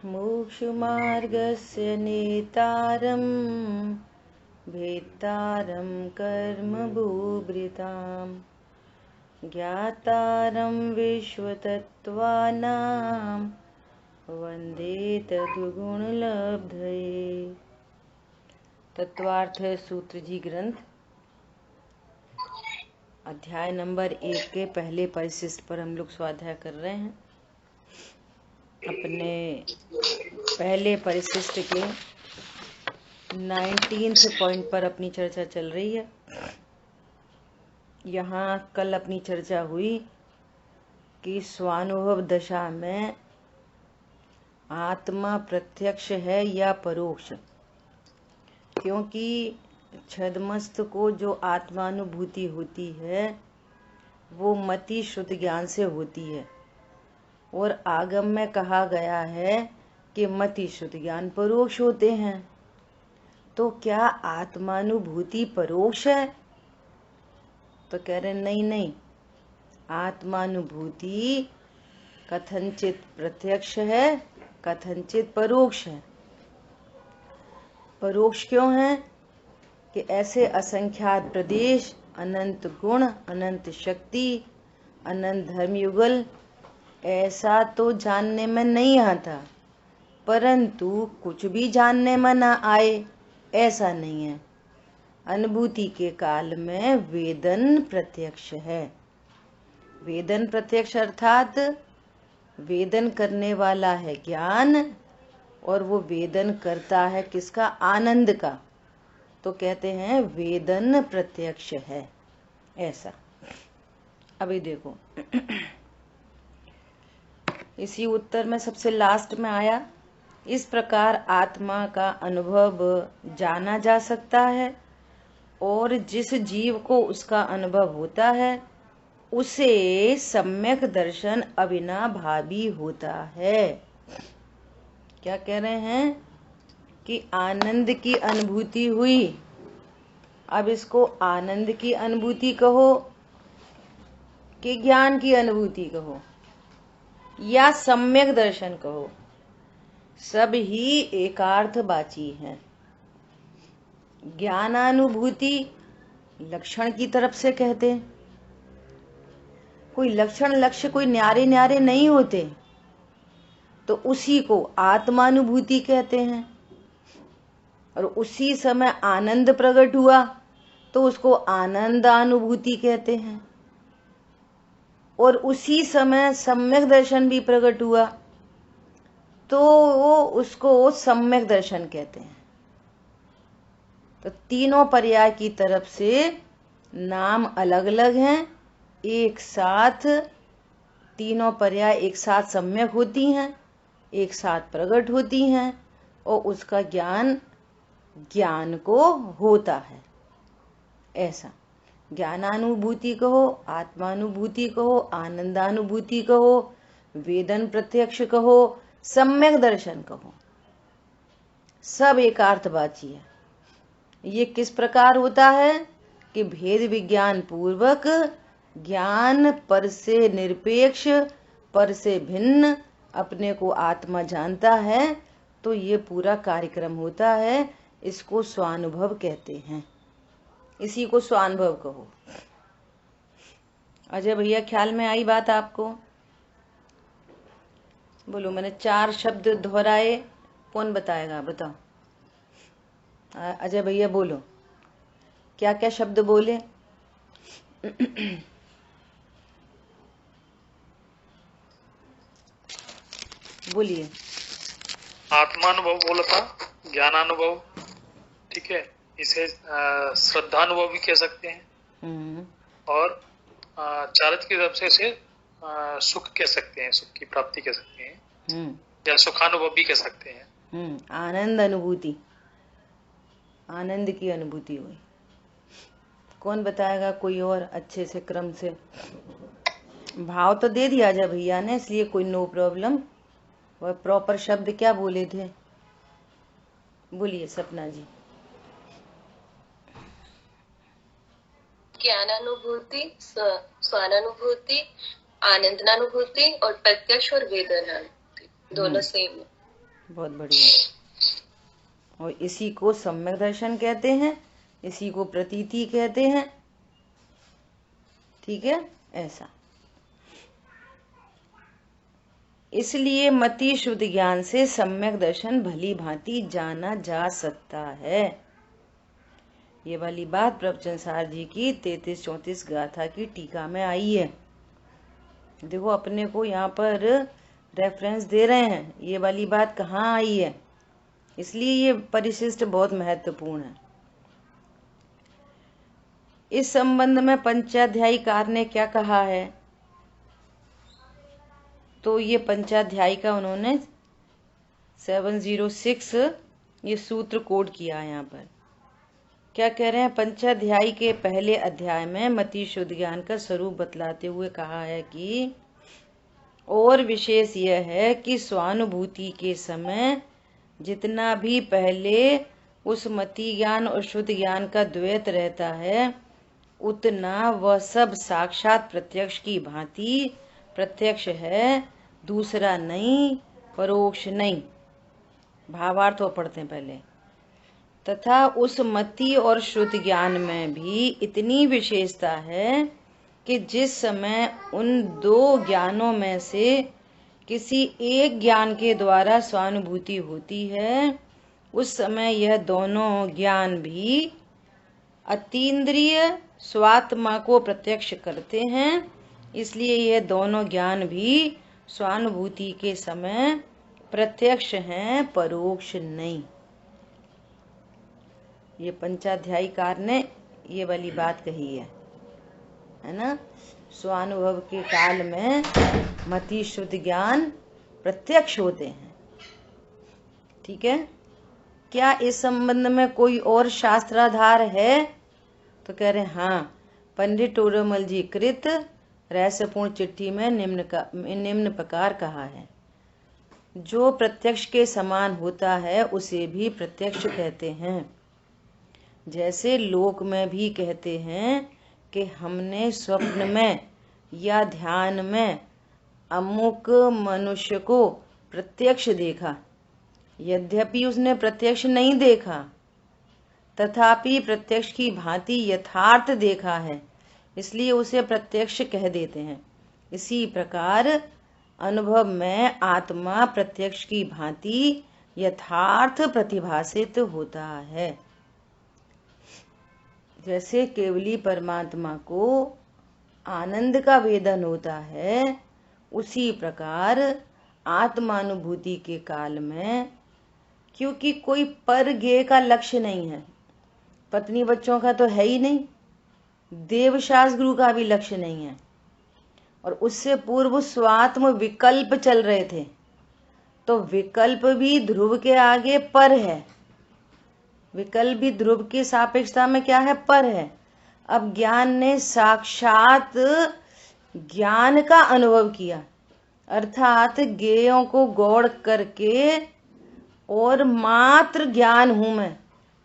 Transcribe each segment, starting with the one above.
मोक्षमार्गस्य नेतारं भेत्तारं कर्मभूभृतां ज्ञातारं विश्वतत्त्वानां वन्दे तद्गुणलब्धये। तत्वार्थ सूत्र जी ग्रंथ अध्याय नंबर 1 के पहले परिशिष्ट पर हम लोग स्वाध्याय कर रहे हैं। अपने पहले परिशिष्ट के 19th पॉइंट पर अपनी चर्चा चल रही है। यहाँ कल अपनी चर्चा हुई कि स्वानुभव दशा में आत्मा प्रत्यक्ष है या परोक्ष, क्योंकि छद्मस्त को जो आत्मानुभूति होती है वो मति शुद्ध ज्ञान से होती है, और आगम में कहा गया है कि मति शुद्ध ज्ञान परोक्ष होते हैं। तो क्या आत्मानुभूति परोक्ष है? तो कह रहे नहीं, आत्मानुभूति कथनचित प्रत्यक्ष है, कथनचित परोक्ष है। परोक्ष क्यों है? कि ऐसे असंख्यात प्रदेश, अनंत गुण, अनंत शक्ति, अनंत धर्मयुगल, ऐसा तो जानने में नहीं आता, परंतु कुछ भी जानने में ना आए ऐसा नहीं है। अनुभूति के काल में वेदन प्रत्यक्ष है। वेदन प्रत्यक्ष अर्थात वेदन करने वाला है ज्ञान, और वो वेदन करता है किसका? आनंद का। तो कहते हैं वेदन प्रत्यक्ष है, ऐसा। अभी देखो इसी उत्तर में सबसे लास्ट में आया, इस प्रकार आत्मा का अनुभव जाना जा सकता है, और जिस जीव को उसका अनुभव होता है उसे सम्यक दर्शन अविनाभावी होता है। क्या कह रहे हैं? कि आनंद की अनुभूति हुई। अब इसको आनंद की अनुभूति कहो कि ज्ञान की अनुभूति कहो या सम्यक दर्शन कहो, सब ही एकार्थवाची हैं। ज्ञानानुभूति लक्षण की तरफ से कहते हैं। कोई लक्षण लक्ष्य कोई न्यारे न्यारे नहीं होते, तो उसी को आत्मानुभूति कहते हैं। और उसी समय आनंद प्रकट हुआ तो उसको आनंदानुभूति कहते हैं। और उसी समय सम्यक दर्शन भी प्रकट हुआ तो वो उसको सम्यक दर्शन कहते हैं। तो तीनों पर्याय की तरफ से नाम अलग अलग हैं, एक साथ तीनों पर्याय एक साथ सम्यक होती हैं, एक साथ प्रकट होती हैं, और उसका ज्ञान को होता है। ऐसा ज्ञानानुभूति कहो, आत्मानुभूति कहो, आनंदानुभूति कहो, वेदन प्रत्यक्ष कहो, सम्यक दर्शन कहो, सब एकार्थवाची है। ये किस प्रकार होता है? कि भेद विज्ञान पूर्वक ज्ञान पर से निरपेक्ष, पर से भिन्न अपने को आत्मा जानता है, तो ये पूरा कार्यक्रम होता है। इसको स्वानुभव कहते हैं, इसी को स्वानुभव कहो। अजय भैया, ख्याल में आई बात आपको? बोलो, मैंने 4 शब्द दोहराए, कौन बताएगा? बताओ अजय भैया, बोलो क्या क्या शब्द बोले? बोलिए। आत्मानुभव बोला था, ज्ञानानुभव, ठीक है, इसे श्रद्धानुभव भी कह सकते हैं, और चारित्र की तरफ से इसे सुख कह सकते हैं, सुख की प्राप्ति कह सकते हैं, या सुखानुभव भी कह सकते हैं। आनंद अनुभूति, आनंद की अनुभूति हुई। कौन बताएगा? कोई और अच्छे से क्रम से? भाव तो दे दिया जा भैया ने, इसलिए कोई नो प्रॉब्लम। वह प्रॉपर शब्द क्या बोले थे? बोलिए सपना जी। ज्ञानानुभूति, स्वानुभूति, आनंदानुभूति और प्रत्यक्ष और वेदनानुभूति दोनों सेम है। बहुत बढ़िया। और इसी को सम्यक दर्शन कहते हैं, इसी को प्रतीति कहते हैं। ठीक है, ऐसा। इसलिए मति शुद्ध ज्ञान से सम्यक दर्शन भली भांति जाना जा सकता है। ये वाली बात प्रवचन सार जी की 33-34 गाथा की टीका में आई है। देखो अपने को यहाँ पर रेफरेंस दे रहे हैं, ये वाली बात कहाँ आई है, इसलिए ये परिशिष्ट बहुत महत्वपूर्ण है। इस संबंध में पंचाध्यायीकार ने क्या कहा है, तो ये पंचाध्यायी का उन्होंने 706 ये सूत्र कोड किया है। यहाँ पर क्या कह रहे हैं, पंचाध्यायी के पहले अध्याय में मति शुद्ध ज्ञान का स्वरूप बतलाते हुए कहा है कि और विशेष यह है कि स्वानुभूति के समय जितना भी पहले उस मति ज्ञान और शुद्ध ज्ञान का द्वैत रहता है, उतना वह सब साक्षात प्रत्यक्ष की भांति प्रत्यक्ष है, दूसरा नहीं, परोक्ष नहीं। भावार्थ वो पढ़ते हैं पहले। तथा उस मति और शुद्ध ज्ञान में भी इतनी विशेषता है कि जिस समय उन दो ज्ञानों में से किसी एक ज्ञान के द्वारा स्वानुभूति होती है, उस समय यह दोनों ज्ञान भी अतीन्द्रिय स्वात्मा को प्रत्यक्ष करते हैं। इसलिए यह दोनों ज्ञान भी स्वानुभूति के समय प्रत्यक्ष हैं, परोक्ष नहीं। ये पंचाध्यायीकार ने ये वाली बात कही है ना। स्वानुभव के काल में मति शुद्ध ज्ञान प्रत्यक्ष होते हैं। ठीक है, क्या इस संबंध में कोई और शास्त्राधार है, तो कह रहे हैं हाँ, पंडित टोडरमल जी कृत रहस्यपूर्ण चिट्ठी में निम्न प्रकार कहा है, जो प्रत्यक्ष के समान होता है उसे भी प्रत्यक्ष कहते हैं। जैसे लोक में भी कहते हैं कि हमने स्वप्न में या ध्यान में अमुक मनुष्य को प्रत्यक्ष देखा, यद्यपि उसने प्रत्यक्ष नहीं देखा, तथापि प्रत्यक्ष की भांति यथार्थ देखा है, इसलिए उसे प्रत्यक्ष कह देते हैं। इसी प्रकार अनुभव में आत्मा प्रत्यक्ष की भांति यथार्थ प्रतिभासित होता है। जैसे केवली परमात्मा को आनंद का वेदन होता है, उसी प्रकार आत्मानुभूति के काल में, क्योंकि कोई पर ज्ञेय का लक्ष्य नहीं है, पत्नी बच्चों का तो है ही नहीं, देवशास्त्र गुरु का भी लक्ष्य नहीं है, और उससे पूर्व स्वात्म विकल्प चल रहे थे, तो विकल्प भी ध्रुव के आगे पर है, विकल्प भी ध्रुव की सापेक्षता में क्या है, पर है। अब ज्ञान ने साक्षात ज्ञान का अनुभव किया, अर्थात ज्ञेयों को गौड़ करके और मात्र ज्ञान हूं मैं,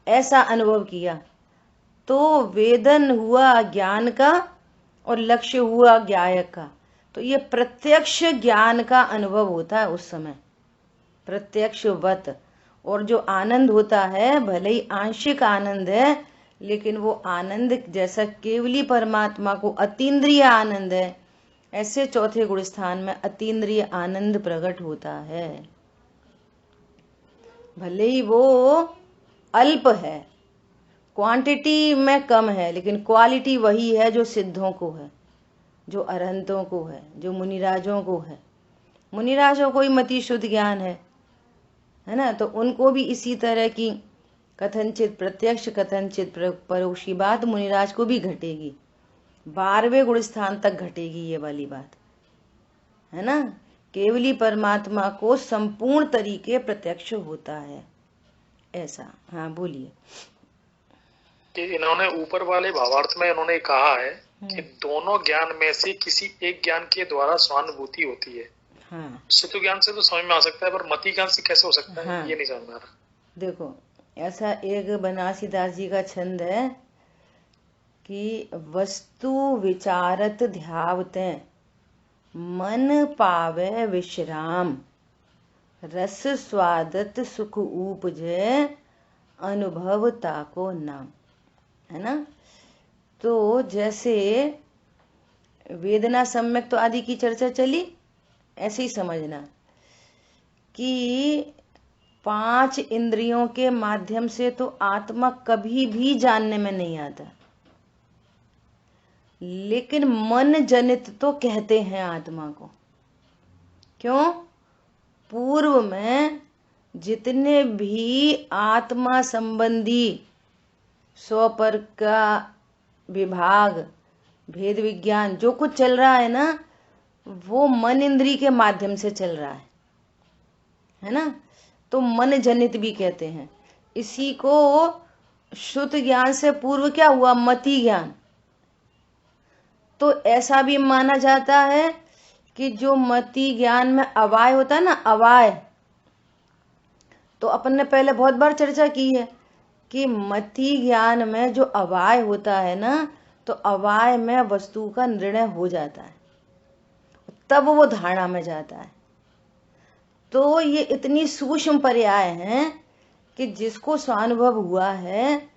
ऐसा अनुभव किया, तो वेदन हुआ ज्ञान का और लक्ष्य हुआ ज्ञायक का। तो ये प्रत्यक्ष ज्ञान का अनुभव होता है उस समय, प्रत्यक्षवत। और जो आनंद होता है, भले ही आंशिक आनंद है, लेकिन वो आनंद जैसा केवली परमात्मा को अतीन्द्रिय आनंद है, ऐसे चौथे गुण स्थान में अतीन्द्रिय आनंद प्रकट होता है। भले ही वो अल्प है, क्वांटिटी में कम है, लेकिन क्वालिटी वही है जो सिद्धों को है, जो अरहंतों को है, जो मुनिराजों को है। मुनिराजों को ही मति शुद्ध ज्ञान है ना, तो उनको भी इसी तरह की कथनचित प्रत्यक्ष कथनचित परोक्षी बात मुनिराज को भी घटेगी, 12वें गुण स्थान तक घटेगी ये वाली बात, है ना। केवली परमात्मा को संपूर्ण तरीके प्रत्यक्ष होता है, ऐसा। हाँ बोलिए। इन्होंने ऊपर वाले भावार्थ में इन्होंने कहा है कि दोनों ज्ञान में से किसी एक ज्ञान के द्वारा स्वानुभूति होती है। हाँ, शुद्ध ज्ञान से तो समझ में आ सकता है, पर मति ज्ञान से कैसे हो सकता है? हाँ, ये नहीं समझ में आ रहा। देखो ऐसा एक बनारसी दास जी का छंद है कि वस्तु विचारत ध्यावते मन पावे विश्राम, रस स्वादत सुख उपजे अनुभव ताको नाम, है ना। तो जैसे वेदना सम्यक तो आदि की चर्चा चली, ऐसे ही समझना कि 5 इंद्रियों के माध्यम से तो आत्मा कभी भी जानने में नहीं आता, लेकिन मन जनित तो कहते हैं आत्मा को। क्यों? पूर्व में जितने भी आत्मा संबंधी स्वपर का विभाग, भेद विज्ञान जो कुछ चल रहा है ना, वो मन इंद्री के माध्यम से चल रहा है ना। तो मन जनित भी कहते हैं। इसी को शुद्ध ज्ञान से पूर्व क्या हुआ? मति ज्ञान। तो ऐसा भी माना जाता है कि जो मति ज्ञान में अवाय होता है ना, अवाय, तो अपन ने पहले बहुत बार चर्चा की है कि मति ज्ञान में जो अवाय होता है ना, तो अवाय में वस्तु का निर्णय हो जाता है, तब वो धारणा में जाता है। तो ये इतनी सूक्ष्म पर्याय हैं कि जिसको स्वानुभव हुआ है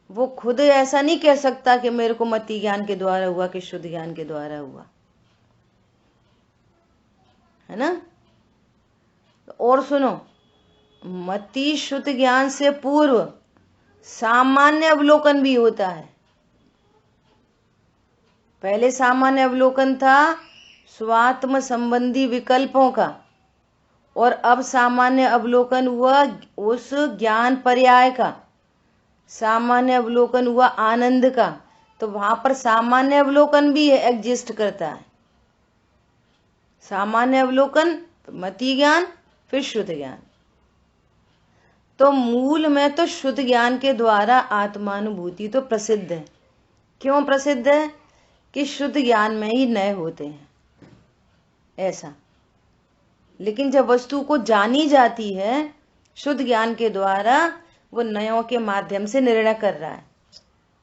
वो खुद ऐसा नहीं कह सकता कि मेरे को मति ज्ञान के द्वारा हुआ कि शुद्ध ज्ञान के द्वारा हुआ, है ना। और सुनो, मति शुद्ध ज्ञान से पूर्व सामान्य अवलोकन भी होता है। पहले सामान्य अवलोकन था स्वात्म संबंधी विकल्पों का, और अब सामान्य अवलोकन हुआ उस ज्ञान पर्याय का, सामान्य अवलोकन हुआ आनंद का। तो वहां पर सामान्य अवलोकन भी एग्जिस्ट करता है। सामान्य अवलोकन, मति ज्ञान, फिर शुद्ध ज्ञान। तो मूल में तो शुद्ध ज्ञान के द्वारा आत्मानुभूति तो प्रसिद्ध है। क्यों प्रसिद्ध है? कि शुद्ध ज्ञान में ही नए होते हैं, ऐसा। लेकिन जब वस्तु को जानी जाती है शुद्ध ज्ञान के द्वारा, वो नयों के माध्यम से निर्णय कर रहा है।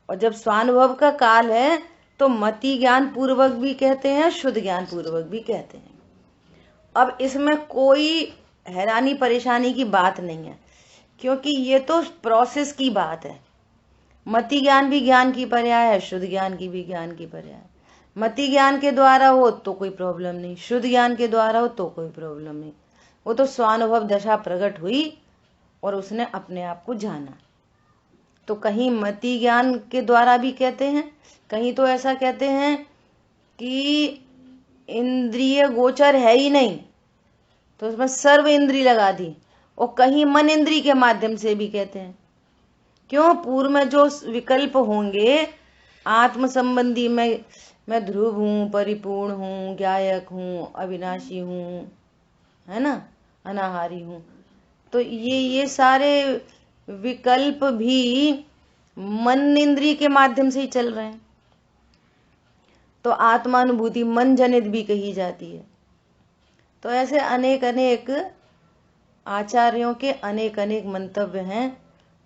और जब स्वानुभव का काल है तो मति ज्ञान पूर्वक भी कहते हैं, शुद्ध ज्ञान पूर्वक भी कहते हैं। अब इसमें कोई हैरानी परेशानी की बात नहीं है, क्योंकि ये तो प्रोसेस की बात है। मति ज्ञान भी ज्ञान की पर्याय है, शुद्ध ज्ञान की भी ज्ञान की पर्याय है। मति ज्ञान के द्वारा हो तो कोई प्रॉब्लम नहीं, शुद्ध ज्ञान के द्वारा हो तो कोई प्रॉब्लम नहीं। वो तो स्वानुभव दशा प्रकट हुई और उसने अपने आप को जाना। तो कहीं मति ज्ञान के द्वारा भी कहते हैं, कहीं तो ऐसा कहते हैं कि इंद्रिय गोचर है ही नहीं, तो उसमें सर्व इंद्री लगा दी। और कहीं मन इंद्री के माध्यम से भी कहते हैं। क्यों? पूर्व में जो विकल्प होंगे आत्म संबंधी, मैं ध्रुव हूँ, परिपूर्ण हूँ, ज्ञायक हूँ, अविनाशी हूँ, है ना, अनाहारी हूँ, तो ये सारे विकल्प भी मन इंद्रिय के माध्यम से ही चल रहे हैं। तो आत्मानुभूति मन जनित भी कही जाती है। तो ऐसे अनेक अनेक आचार्यों के अनेक अनेक मंतव्य हैं,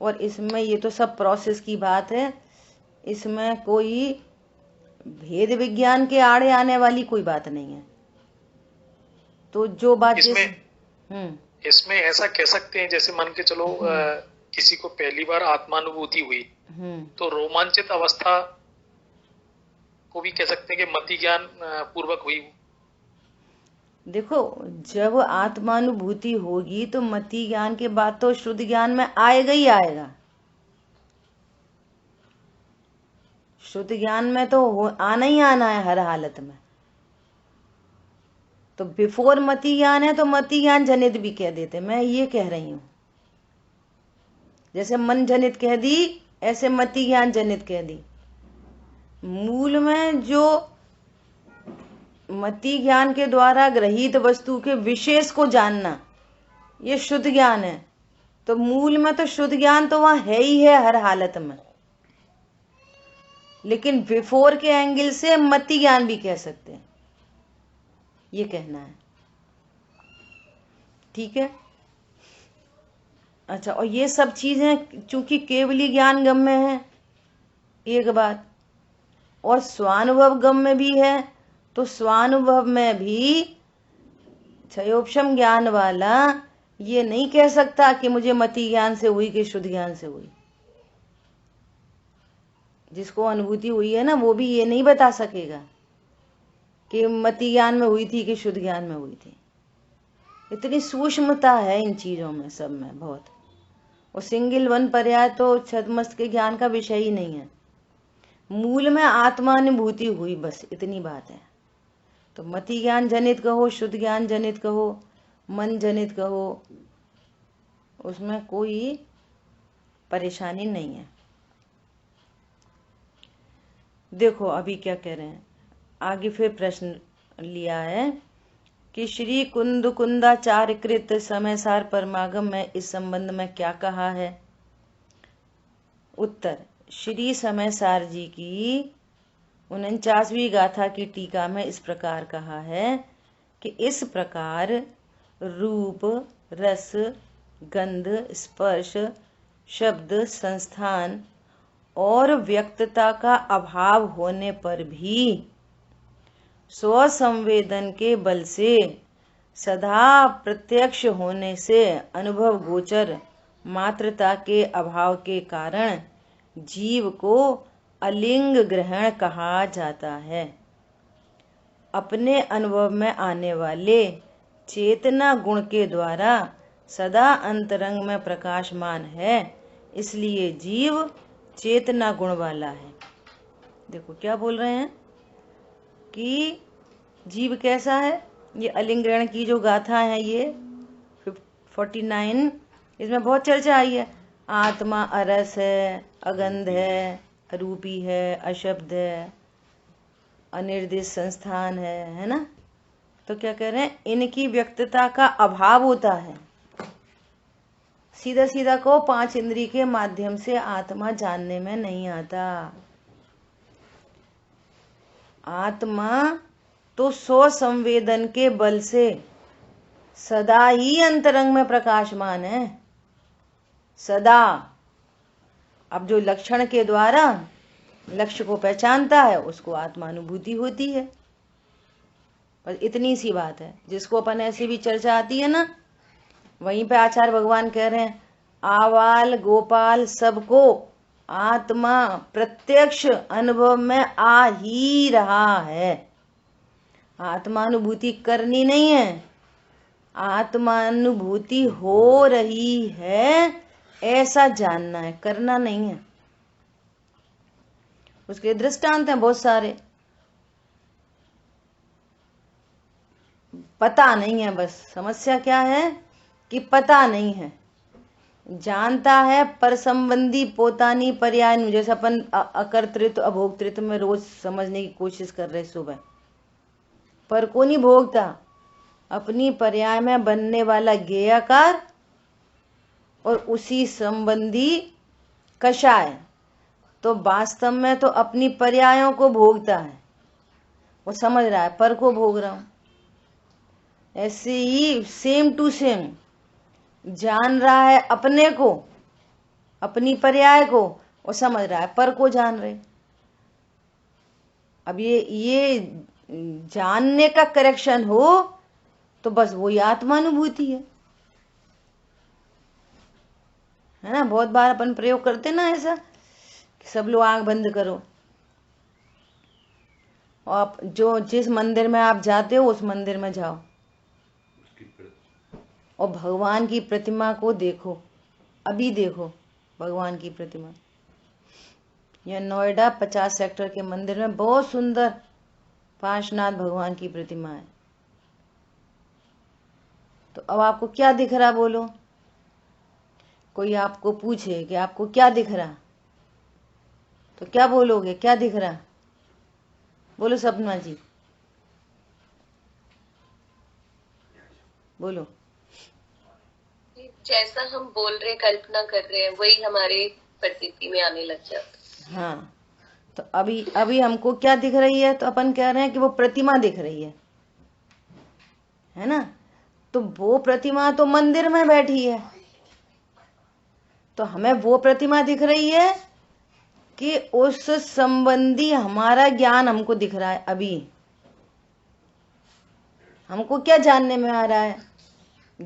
और इसमें ये तो सब प्रोसेस की बात है। इसमें कोई भेद विज्ञान के आड़े आने वाली कोई बात नहीं है। तो जो बात इसमें ऐसा कह सकते हैं, जैसे मान के चलो किसी को पहली बार आत्मानुभूति हुई तो रोमांचित अवस्था को भी कह सकते हैं कि मति ज्ञान पूर्वक हुई। देखो, जब आत्मानुभूति होगी तो मति ज्ञान के बाद तो शुद्ध ज्ञान में आएगा ही आएगा। शुद्ध ज्ञान में तो आना ही आना है हर हालत में। तो बिफोर मति ज्ञान है तो मति ज्ञान जनित भी कह देते, मैं ये कह रही हूं। जैसे मन जनित कह दी, ऐसे मति ज्ञान जनित कह दी। मूल में जो मति ज्ञान के द्वारा ग्रहित वस्तु के विशेष को जानना, ये शुद्ध ज्ञान है। तो मूल में तो शुद्ध ज्ञान तो वहां है ही है हर हालत में, लेकिन बिफोर के एंगल से मति ज्ञान भी कह सकते हैं, ये कहना है। ठीक है। अच्छा, और ये सब चीजें चूंकि केवली ज्ञान गम में है एक बात, और स्वानुभव गम में भी है, तो स्वानुभव में भी क्षयोपशम ज्ञान वाला ये नहीं कह सकता कि मुझे मति ज्ञान से हुई कि शुद्ध ज्ञान से हुई। जिसको अनुभूति हुई है ना, वो भी ये नहीं बता सकेगा कि मति ज्ञान में हुई थी कि शुद्ध ज्ञान में हुई थी। इतनी सूक्ष्मता है इन चीजों में, सब में बहुत। और सिंगल वन पर्याय तो छदमस्त के ज्ञान का विषय ही नहीं है। मूल में आत्मानुभूति हुई, बस इतनी बात है। तो मति ज्ञान जनित कहो, शुद्ध ज्ञान जनित कहो, मन जनित कहो, उसमें कोई परेशानी नहीं है। देखो अभी क्या कह रहे हैं आगे, फिर प्रश्न लिया है कि श्री कुंद कुंदाचार्यकृत समय सार परमागम में इस संबंध में क्या कहा है। उत्तर, श्री समय सार जी की 49वीं गाथा की टीका में इस प्रकार कहा है कि इस प्रकार रूप, रस, गंध, स्पर्श, शब्द, संस्थान और व्यक्तता का अभाव होने पर भी स्वसंवेदन के बल से सदा प्रत्यक्ष होने से अनुभव गोचर मात्रता के अभाव के कारण जीव को अलिंग ग्रहण कहा जाता है। अपने अनुभव में आने वाले चेतना गुण के द्वारा सदा अंतरंग में प्रकाशमान है, इसलिए जीव चेतना गुण वाला है। देखो क्या बोल रहे हैं कि जीव कैसा है। ये अलिंग ग्रहण की जो गाथा है, ये 49, इसमें बहुत चर्चा आई है। आत्मा अरस है, अगंध है, अरूपी है, अशब्द है, अनिर्दिष्ट संस्थान है ना। तो क्या कह रहे हैं, इनकी व्यक्तता का अभाव होता है। सीधा सीधा को 5 इंद्रिय के माध्यम से आत्मा जानने में नहीं आता। आत्मा तो स्वसंवेदन के बल से सदा ही अंतरंग में प्रकाशमान है, सदा। अब जो लक्षण के द्वारा लक्ष्य को पहचानता है उसको आत्मानुभूति होती है। बस इतनी सी बात है। जिसको अपन ऐसी भी चर्चा आती है ना, वहीं पे आचार्य भगवान कह रहे हैं आवाल गोपाल सबको आत्मा प्रत्यक्ष अनुभव में आ ही रहा है। आत्मानुभूति करनी नहीं है, आत्मानुभूति हो रही है ऐसा जानना है, करना नहीं है। उसके दृष्टांत हैं बहुत सारे। पता नहीं है, बस समस्या क्या है कि पता नहीं है। जानता है पर संबंधी पोतानी पर्याय, जैसे अपन अकर्तृत्व अभोक्तृत्व में रोज समझने की कोशिश कर रहे सुबह, पर को नहीं भोगता। अपनी पर्याय में बनने वाला ज्ञेयाकार और उसी संबंधी कषाय, तो वास्तव में तो अपनी पर्यायों को भोगता है। वो समझ रहा है पर को भोग रहा हूं। ऐसे ही सेम टू सेम जान रहा है अपने को, अपनी पर्याय को, और समझ रहा है पर को जान रहे। अब ये जानने का करेक्शन हो तो बस वही आत्मानुभूति है ना। बहुत बार अपन प्रयोग करते ना ऐसा कि सब लोग आंख बंद करो, और आप जो जिस मंदिर में आप जाते हो उस मंदिर में जाओ और भगवान की प्रतिमा को देखो। अभी देखो भगवान की प्रतिमा। यह नोएडा 50 सेक्टर के मंदिर में बहुत सुंदर पार्श्वनाथ भगवान की प्रतिमा है। तो अब आपको क्या दिख रहा, बोलो। कोई आपको पूछे कि आपको क्या दिख रहा, तो क्या बोलोगे, क्या दिख रहा? बोलो सपना जी, बोलो। जैसा हम बोल रहे, कल्पना कर रहे हैं, वही हमारे प्रतीति में आने लग जाता। हाँ, तो अभी हमको क्या दिख रही है? तो अपन कह रहे हैं कि वो प्रतिमा दिख रही है ना। तो वो प्रतिमा तो मंदिर में बैठी है, तो हमें वो प्रतिमा दिख रही है कि उस संबंधी हमारा ज्ञान हमको दिख रहा है। अभी हमको क्या जानने में आ रहा है?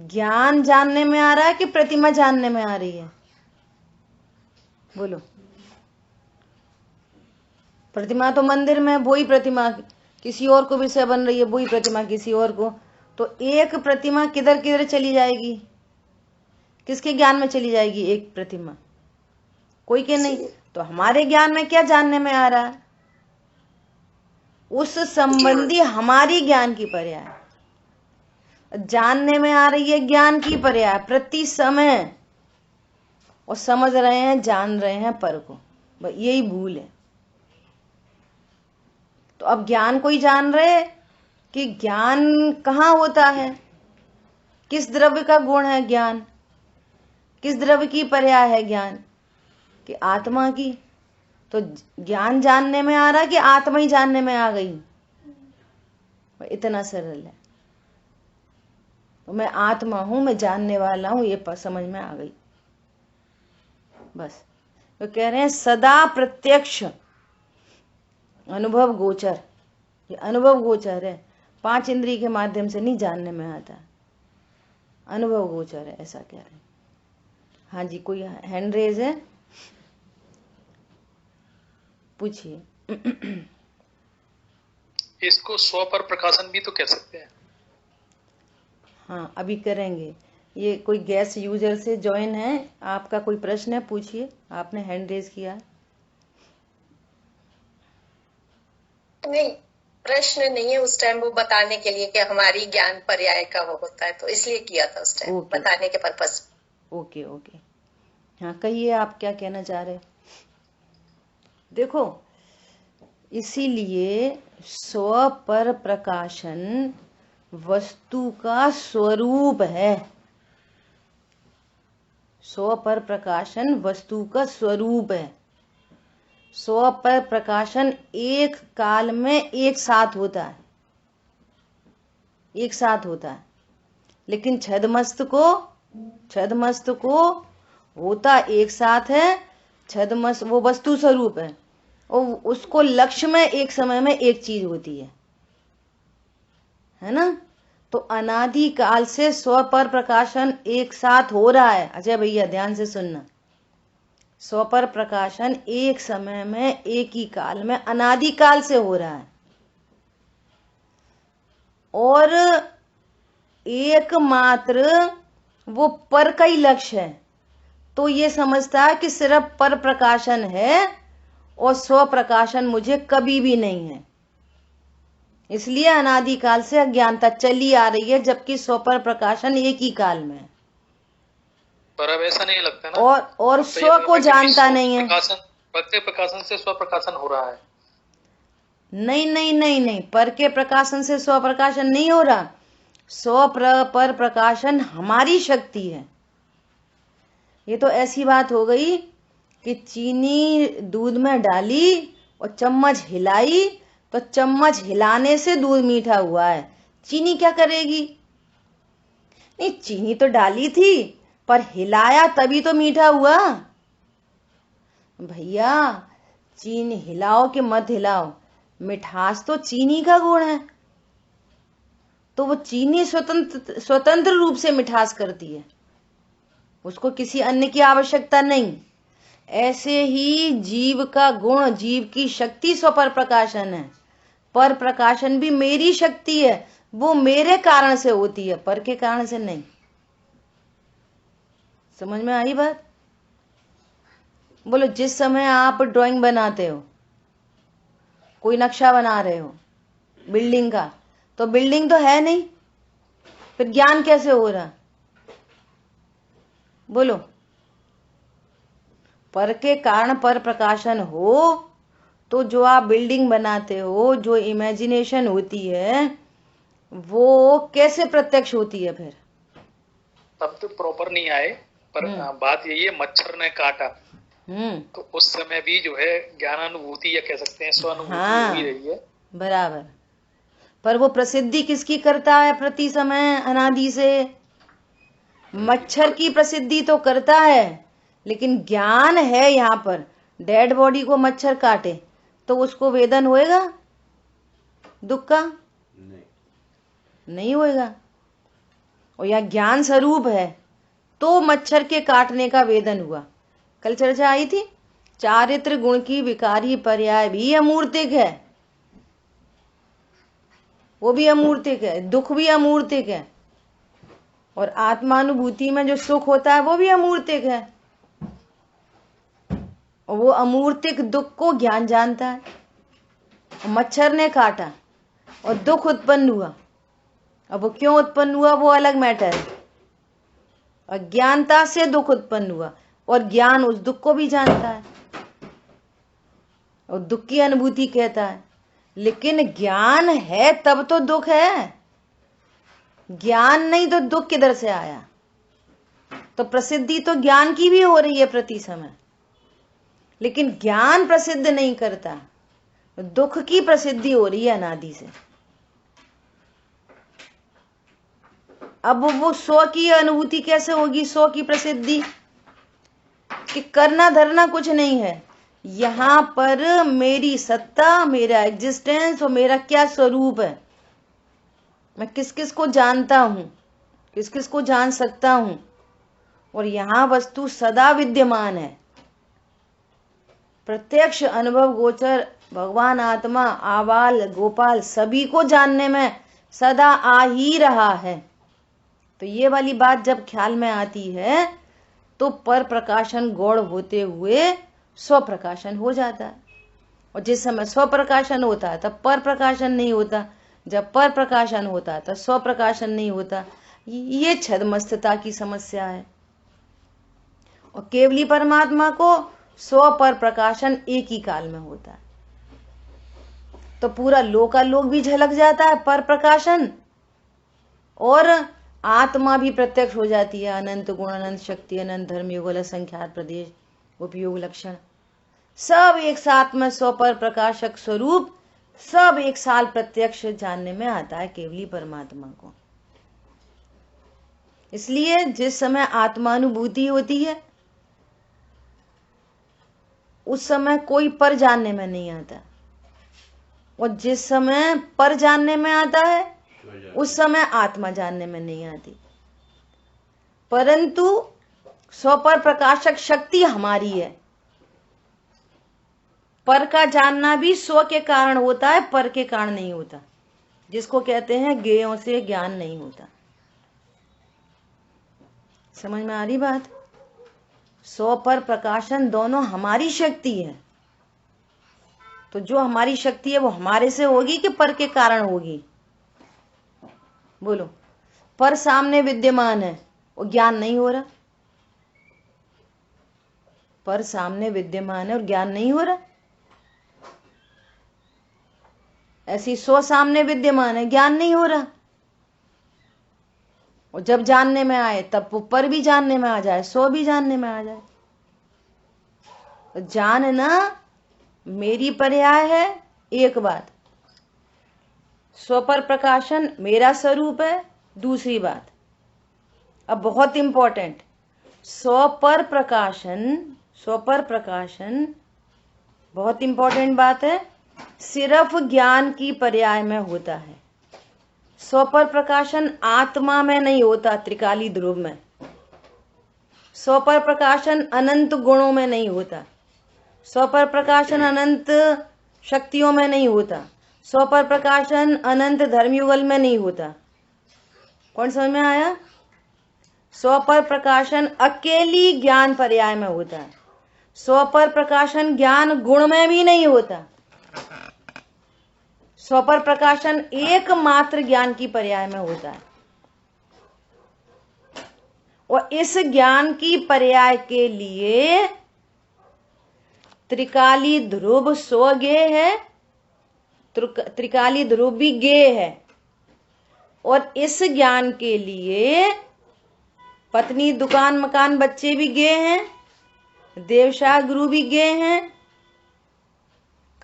ज्ञान जानने में आ रहा है कि प्रतिमा जानने में आ रही है? बोलो। प्रतिमा तो मंदिर में, वही प्रतिमा किसी और को विषय बन रही है, वही प्रतिमा किसी और को। तो एक प्रतिमा किधर किधर चली जाएगी? किसके ज्ञान में चली जाएगी एक प्रतिमा? कोई के नहीं। तो हमारे ज्ञान में क्या जानने में आ रहा है? उस संबंधी हमारी ज्ञान की पर्याय जानने में आ रही है, ज्ञान की पर्याय प्रति समय, और समझ रहे हैं, जान रहे हैं पर को। यही भूल है। तो अब ज्ञान कोई जान रहे कि ज्ञान कहाँ होता है, किस द्रव्य का गुण है ज्ञान, किस द्रव्य की पर्याय है ज्ञान, कि आत्मा की। तो ज्ञान जानने में आ रहा कि आत्मा ही जानने में आ गई? इतना सरल है। तो मैं आत्मा हूं, मैं जानने वाला हूं, ये समझ में आ गई बस। तो कह रहे हैं सदा प्रत्यक्ष अनुभव गोचर। ये अनुभव गोचर है, 5 इंद्रिय के माध्यम से नहीं जानने में आता, अनुभव गोचर है, ऐसा कह रहे हैं। हाँ जी, कोई हैंड रेज है, पूछिए। इसको स्व पर प्रकाशन भी तो कह सकते हैं। हाँ, अभी करेंगे। ये कोई गैस यूजर से ज्वाइन है, आपका कोई प्रश्न है, पूछिए। आपने हैंड रेज किया। नहीं, प्रश्न नहीं है। उस टाइम वो बताने के लिए कि हमारी ज्ञान पर्याय का वो होता है, तो इसलिए किया था उस टाइम, बताने के पर्पस। Okay okay. हाँ, कहिए आप क्या कहना चाह रहे? देखो, इसीलिए स्व पर प्रकाशन वस्तु का स्वरूप है। स्व पर प्रकाशन वस्तु का स्वरूप है। स्व पर प्रकाशन एक काल में एक साथ होता है, एक साथ होता है। लेकिन छदमस्त को होता एक साथ है। छदमस्त वो वस्तु स्वरूप है, और उसको लक्ष्य में एक समय में एक चीज होती है ना। तो अनादि काल से स्व पर प्रकाशन एक साथ हो रहा है। अजय भैया ध्यान से सुनना, स्व पर प्रकाशन एक समय में एक ही काल में अनादि काल से हो रहा है, और एकमात्र वो पर का ही लक्ष्य है। तो ये समझता है कि सिर्फ पर प्रकाशन है और स्व प्रकाशन मुझे कभी भी नहीं है, इसलिए अनादिकाल से अज्ञानता चली आ रही है, जबकि स्व पर प्रकाशन एक ही काल में है। पर अब ऐसा नहीं लगता ना, और स्व को जानता नहीं है। प्रकाशन से स्व प्रकाशन हो रहा है। नहीं नहीं नहीं नहीं, पर के प्रकाशन से स्व प्रकाशन नहीं हो रहा। स्व पर प्रकाशन हमारी शक्ति है। ये तो ऐसी बात हो गई कि चीनी दूध में डाली और चम्मच हिलाई, तो चम्मच हिलाने से दूध मीठा हुआ है। चीनी क्या करेगी? नहीं, चीनी तो डाली थी पर हिलाया तभी तो मीठा हुआ। भैया, चीनी हिलाओ कि मत हिलाओ, मिठास तो चीनी का गुण है। तो वो चीनी स्वतंत्र रूप से मिठास करती है, उसको किसी अन्य की आवश्यकता नहीं। ऐसे ही जीव का गुण, जीव की शक्ति स्व पर प्रकाशन है। पर प्रकाशन भी मेरी शक्ति है, वो मेरे कारण से होती है, पर के कारण से नहीं। समझ में आई बात? बोलो, जिस समय आप ड्राइंग बनाते हो, कोई नक्शा बना रहे हो बिल्डिंग का, तो बिल्डिंग तो है नहीं, फिर ज्ञान कैसे हो रहा? बोलो, पर के कारण पर प्रकाशन हो तो जो आप बिल्डिंग बनाते हो, जो इमेजिनेशन होती है, वो कैसे प्रत्यक्ष होती है फिर? तब तो प्रॉपर नहीं आए, पर बात यही है, मच्छर ने काटा तो उस समय भी जो है ज्ञानानुभूति या कह सकते हैं स्वानुभूति हो ही रही है। बराबर। पर वो प्रसिद्धि किसकी करता है प्रति समय अनादि से? मच्छर की प्रसिद्धि तो करता है, लेकिन ज्ञान है यहाँ पर। डेड बॉडी को मच्छर काटे तो उसको वेदन होएगा, दुख का? नहीं होएगा। और यह ज्ञान स्वरूप है तो मच्छर के काटने का वेदन हुआ। कल चर्चा आई थी, चारित्र गुण की विकारी पर्याय भी अमूर्तिक है, वो भी अमूर्तिक है, दुख भी अमूर्तिक है, और आत्मानुभूति में जो सुख होता है वो भी अमूर्तिक है। और वो अमूर्तिक दुख को ज्ञान जानता है। मच्छर ने काटा और दुख उत्पन्न हुआ, अब वो क्यों उत्पन्न हुआ वो अलग मैटर है। अज्ञानता से दुख उत्पन्न हुआ और ज्ञान उस दुख को भी जानता है और दुख की अनुभूति कहता है। लेकिन ज्ञान है तब तो दुख है, ज्ञान नहीं तो दुख किधर से आया। तो प्रसिद्धि तो ज्ञान की भी हो रही है प्रति समय, लेकिन ज्ञान प्रसिद्ध नहीं करता, दुख की प्रसिद्धि हो रही है अनादि से। अब वो सौ की अनुभूति कैसे होगी, सौ की प्रसिद्धि? कि करना धरना कुछ नहीं है, यहां पर मेरी सत्ता, मेरा एग्जिस्टेंस और मेरा क्या स्वरूप है, मैं किस किस को जानता हूं, किस किस को जान सकता हूं, और यहां वस्तु सदा विद्यमान है, प्रत्यक्ष अनुभव गोचर भगवान आत्मा आबाल गोपाल सभी को जानने में सदा आ ही रहा है। तो ये वाली बात जब ख्याल में आती है तो पर प्रकाशन गौड़ होते हुए स्व प्रकाशन हो जाता है। और जिस समय स्व प्रकाशन होता है तब पर प्रकाशन नहीं होता, जब पर प्रकाशन होता है तब स्व प्रकाशन नहीं होता। ये छद्मस्तता की समस्या है। और केवली परमात्मा को स्व पर प्रकाशन एक ही काल में होता है, तो पूरा लोकालोक भी झलक जाता है पर प्रकाशन, और आत्मा भी प्रत्यक्ष हो जाती है। अनंत गुण, अनंत शक्ति, अनंत धर्म, युगल, संख्यात प्रदेश, उपयोग, लक्षण सब एक साथ में स्व पर प्रकाशक स्वरूप सब एक साल प्रत्यक्ष जानने में आता है केवली परमात्मा को। इसलिए जिस समय आत्मानुभूति होती है उस समय कोई पर जानने में नहीं आता, और जिस समय पर जानने में आता है उस समय आत्मा जानने में नहीं आती। परंतु स्व पर प्रकाशक शक्ति हमारी है। पर का जानना भी स्व के कारण होता है, पर के कारण नहीं होता, जिसको कहते हैं ज्ञेयों से ज्ञान नहीं होता। समझ में आ रही बात? स्व पर प्रकाशन दोनों हमारी शक्ति है। तो जो हमारी शक्ति है वो हमारे से होगी कि पर के कारण होगी? बोलो। पर सामने विद्यमान है, वो ज्ञान नहीं हो रहा। पर सामने विद्यमान है और ज्ञान नहीं हो रहा। ऐसी स्व सामने विद्यमान है, ज्ञान नहीं हो रहा। और जब जानने में आए तब वो पर भी जानने में आ जाए, स्व भी जानने में आ जाए। तो जानना मेरी पर्याय है एक बात, स्व पर प्रकाशन मेरा स्वरूप है दूसरी बात। अब बहुत इंपॉर्टेंट, स्व पर प्रकाशन बहुत इंपॉर्टेंट बात है, सिर्फ ज्ञान की पर्याय में होता है। स्व पर प्रकाशन आत्मा में नहीं होता, त्रिकाली ध्रुव में। स्व पर प्रकाशन अनंत गुणों में नहीं होता, स्व पर प्रकाशन अनंत शक्तियों में नहीं होता, स्व पर प्रकाशन अनंत धर्मयुगल में नहीं होता। कौन समझ में आया? स्व पर प्रकाशन अकेली ज्ञान पर्याय में होता है। स्व पर प्रकाशन ज्ञान गुण में भी नहीं होता। स्व पर प्रकाशन एकमात्र ज्ञान की पर्याय में होता है। और इस ज्ञान की पर्याय के लिए त्रिकाली ध्रुव स्व ज्ञेय है, त्रिकाली ध्रुव भी ज्ञेय है। और इस ज्ञान के लिए पत्नी, दुकान, मकान, बच्चे भी ज्ञेय हैं, देवशाह गुरु भी ज्ञेय हैं,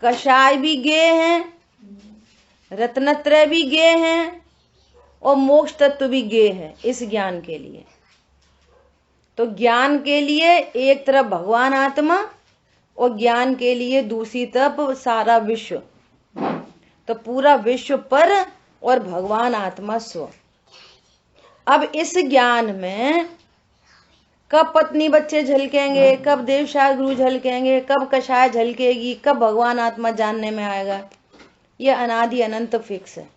कषाय भी ज्ञेय हैं, रत्नत्रय भी ज्ञेय हैं, और मोक्ष तत्व भी ज्ञेय है इस ज्ञान के लिए। तो ज्ञान के लिए एक तरफ भगवान आत्मा और ज्ञान के लिए दूसरी तरफ सारा विश्व। तो पूरा विश्व पर और भगवान आत्मा स्व। अब इस ज्ञान में कब पत्नी बच्चे झलकेंगे, कब देवशाह गुरु झलकेंगे, कब कषाय झलकेगी, कब भगवान आत्मा जानने में आएगा, ये अनादि अनंत फिक्स है।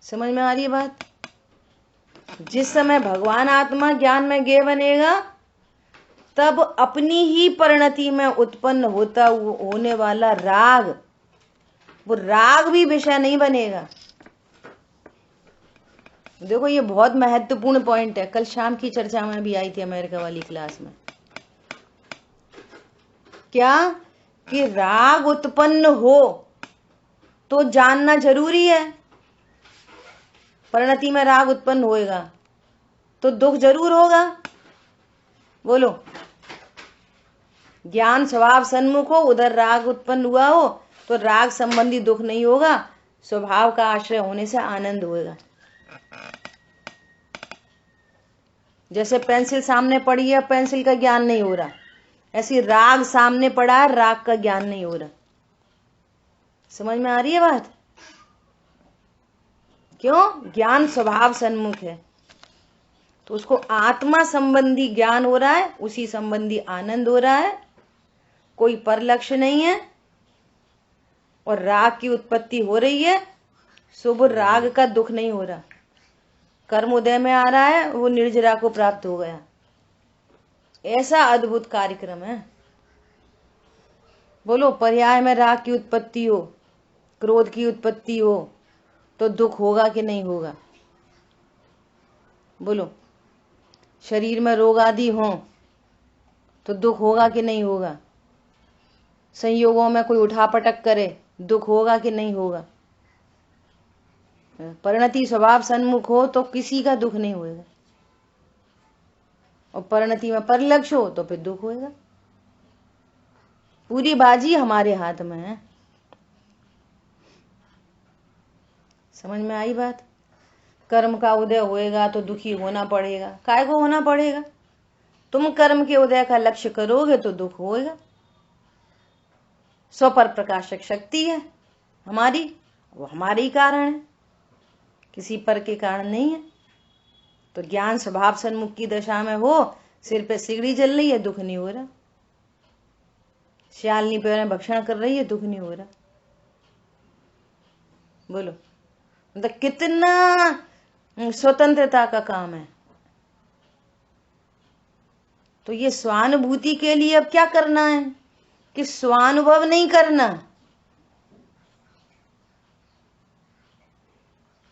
समझ में आ रही है बात? जिस समय भगवान आत्मा ज्ञान में गे बनेगा तब अपनी ही परिणति में उत्पन्न होने वाला राग, वो राग भी विषय नहीं बनेगा। देखो ये बहुत महत्वपूर्ण पॉइंट है, कल शाम की चर्चा में भी आई थी अमेरिका वाली क्लास में। क्या कि राग उत्पन्न हो तो जानना जरूरी है। परिणति में राग उत्पन्न होएगा तो दुख जरूर होगा। बोलो, ज्ञान स्वभाव सन्मुख हो, उधर राग उत्पन्न हुआ हो तो राग संबंधी दुख नहीं होगा, स्वभाव का आश्रय होने से आनंद होगा। जैसे पेंसिल सामने पड़ी है, पेंसिल का ज्ञान नहीं हो रहा, ऐसी राग सामने पड़ा है, राग का ज्ञान नहीं हो रहा। समझ में आ रही है बात? क्यों? ज्ञान स्वभाव सन्मुख है तो उसको आत्मा संबंधी ज्ञान हो रहा है, उसी संबंधी आनंद हो रहा है, कोई पर लक्ष्य नहीं है। और राग की उत्पत्ति हो रही है, शुभ राग का दुख नहीं हो रहा। कर्म उदय में आ रहा है, वो निर्जरा को प्राप्त हो गया। ऐसा अद्भुत कार्यक्रम है। बोलो, पर्याय में राग की उत्पत्ति हो, क्रोध की उत्पत्ति हो तो दुख होगा कि नहीं होगा? बोलो, शरीर में रोग आदि हो तो दुख होगा कि नहीं होगा? संयोगों में कोई उठापटक करे, दुख होगा कि नहीं होगा? परिणति स्वभाव सन्मुख हो तो किसी का दुख नहीं होगा, और परिणति में परलक्ष्य हो तो फिर दुख होगा। पूरी बाजी हमारे हाथ में है। समझ में आई बात? कर्म का उदय होएगा तो दुखी होना पड़ेगा। काय को होना पड़ेगा? तुम कर्म के उदय का लक्ष्य करोगे तो दुख होएगा। स्वपर प्रकाशक शक्ति है हमारी, वो हमारे ही कारण है, किसी पर के कारण नहीं है। तो ज्ञान स्वभाव सन्मुख की दशा में हो, सिर पे सिगड़ी जल रही है, दुख नहीं हो रहा। श्यालनी पे भक्षण कर रही है, दुख नहीं हो रहा। बोलो, मतलब कितना स्वतंत्रता का काम है। तो ये स्वानुभूति के लिए अब क्या करना है कि स्वानुभव नहीं करना।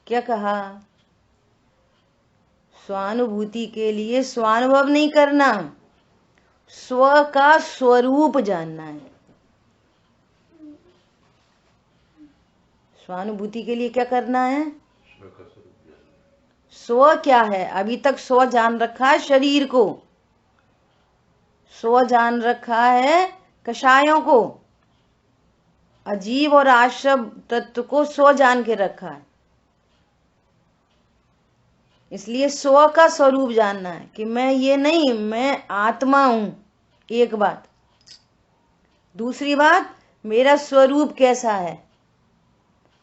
क्या कहा? स्वानुभूति के लिए स्वानुभव नहीं करना, स्व का स्वरूप जानना है। स्वानुभूति के लिए क्या करना है? स्व क्या है? अभी तक स्व जान रखा है शरीर को, स्व जान रखा है कषायों को, अजीव और आश्रव तत्व को स्व जान के रखा है। इसलिए स्व का स्वरूप जानना है कि मैं ये नहीं, मैं आत्मा हूं। एक बात। दूसरी बात, मेरा स्वरूप कैसा है?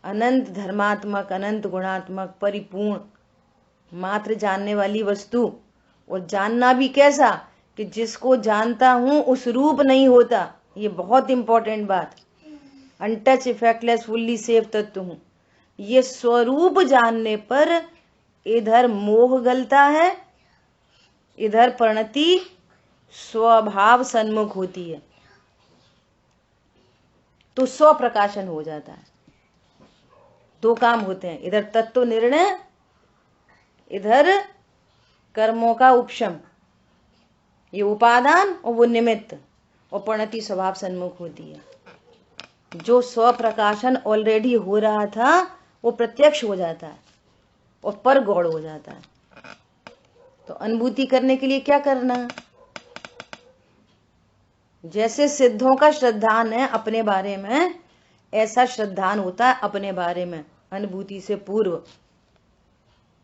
अनंत धर्मात्मक, अनंत गुणात्मक, परिपूर्ण, मात्र जानने वाली वस्तु। और जानना भी कैसा कि जिसको जानता हूं उस रूप नहीं होता। ये बहुत इंपॉर्टेंट बात। अनटच, इफेक्टलेस, फुल्ली सेफ तत्व हूं। ये स्वरूप जानने पर इधर मोह गलता है, इधर परिणति स्वभाव सन्मुख होती है, तो स्व प्रकाशन हो जाता है। दो काम होते हैं, इधर तत्व निर्णय, इधर कर्मों का उपशम। ये उपादान और वो निमित्त, और परिणति स्वभाव सन्मुख होती है। जो स्व प्रकाशन ऑलरेडी हो रहा था वो प्रत्यक्ष हो जाता है और पर गौड़ हो जाता है। तो अनुभूति करने के लिए क्या करना? जैसे सिद्धों का श्रद्धान है अपने बारे में, ऐसा श्रद्धान होता है अपने बारे में अनुभूति से पूर्व।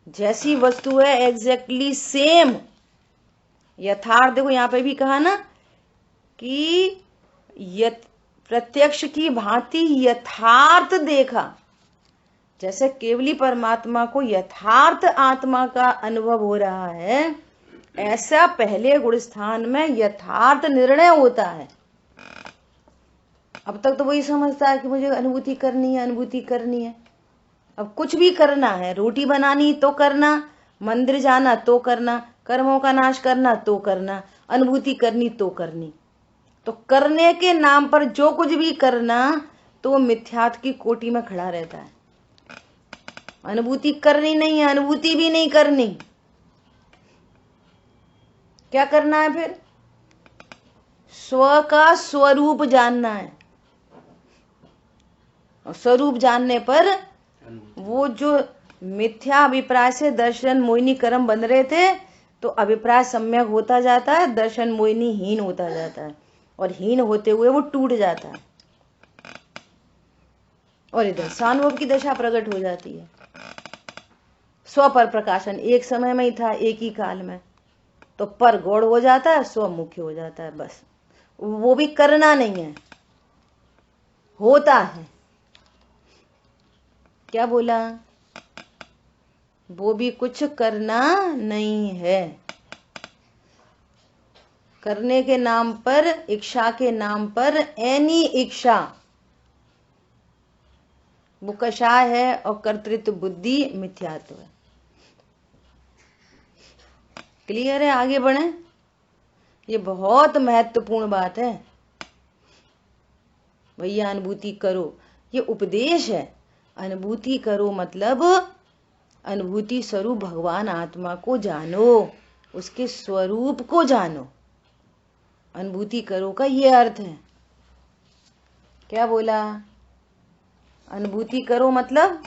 जैसी वस्तु है एग्जैक्टली सेम, यथार्थ। देखो यहां पे भी कहा ना कि प्रत्यक्ष की भांति यथार्थ देखा। जैसे केवली परमात्मा को यथार्थ आत्मा का अनुभव हो रहा है, ऐसा पहले गुण स्थान में यथार्थ निर्णय होता है। अब तक तो वही समझता है कि मुझे अनुभूति करनी है, अनुभूति करनी है। अब कुछ भी करना है, रोटी बनानी तो करना, मंदिर जाना तो करना, कर्मों का नाश करना तो करना, अनुभूति करनी तो करनी। तो करने के नाम पर जो कुछ भी करना तो मिथ्यात्व की कोटि में खड़ा रहता है। अनुभूति करनी नहीं है, अनुभूति भी नहीं करनी। क्या करना है फिर? स्व का स्वरूप जानना है। और स्वरूप जानने पर वो जो मिथ्या अभिप्राय से दर्शन मोहिनी कर्म बन रहे थे, तो अभिप्राय सम्यक होता जाता है, दर्शन मोहिनी हीन होता जाता है, और हीन होते हुए वो टूट जाता है, और इधर सानुभव की दशा प्रकट हो जाती है। स्व पर प्रकाशन एक समय में ही था, एक ही काल में, तो पर गौड़ हो जाता है, स्व मुख्य हो जाता है। बस वो भी करना नहीं है, होता है। क्या बोला? वो भी कुछ करना नहीं है। करने के नाम पर, इच्छा के नाम पर, एनी इच्छा वो कषाय है, और कर्तृत्व बुद्धि मिथ्यात्व है। क्लियर है? आगे बढ़े। ये बहुत महत्वपूर्ण बात है भैया। अनुभूति करो, ये उपदेश है। अनुभूति करो मतलब अनुभूति स्वरूप भगवान आत्मा को जानो, उसके स्वरूप को जानो। अनुभूति करो का ये अर्थ है। क्या बोला? अनुभूति करो मतलब